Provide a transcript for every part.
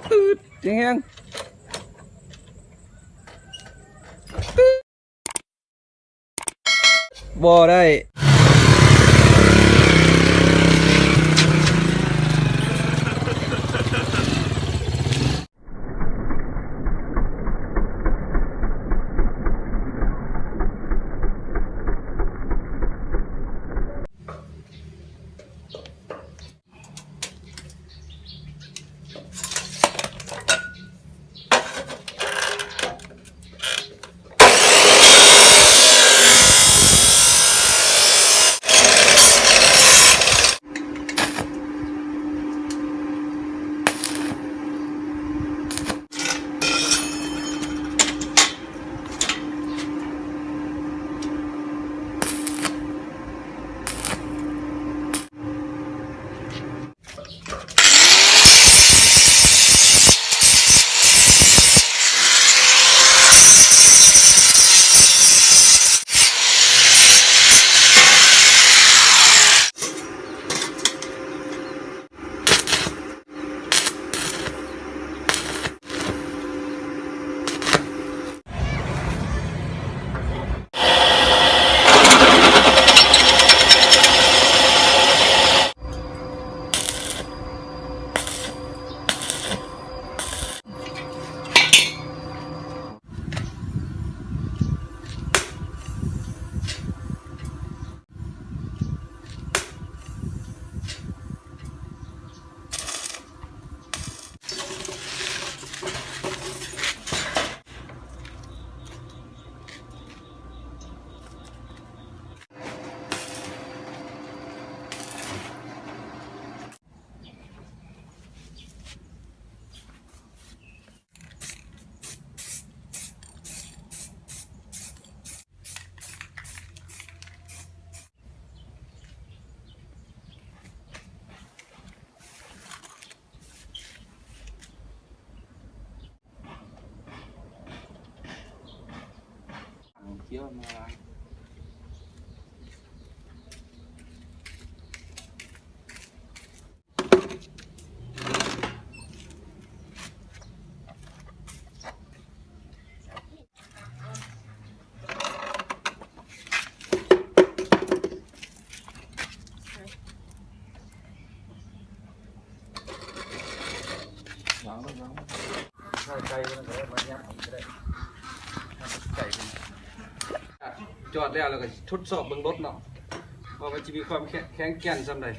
ตืดจริงแฮงบ่ได้เกี่ยวมาไก่มันก็ได้มาย่างก็ได้ไก่เป็นจอดแล้วก็ทดสอบเบื้องรถเนาะว่ามันจะมีความแข็งแกร่งสำหรับ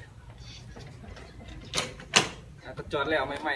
ก็จอดแล้วใหม่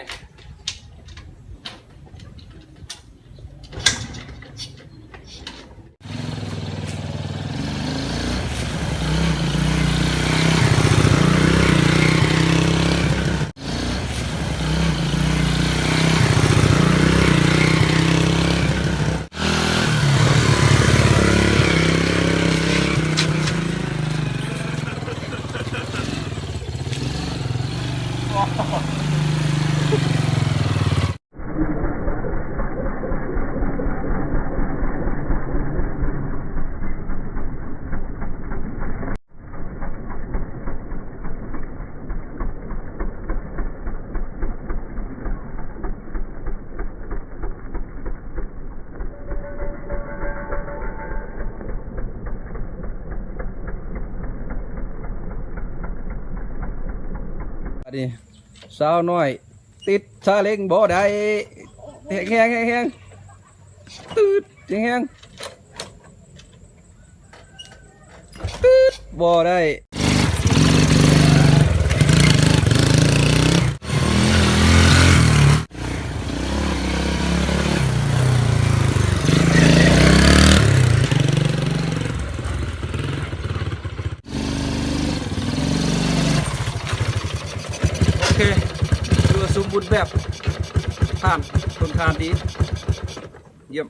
อันนี้สาวน้อยติดซาเล้งบ่ได้แห้งตืดแห้งตืดบ่ได้โอเคดูสมบูรณ์แบบทานทนทานดีเยี่ยม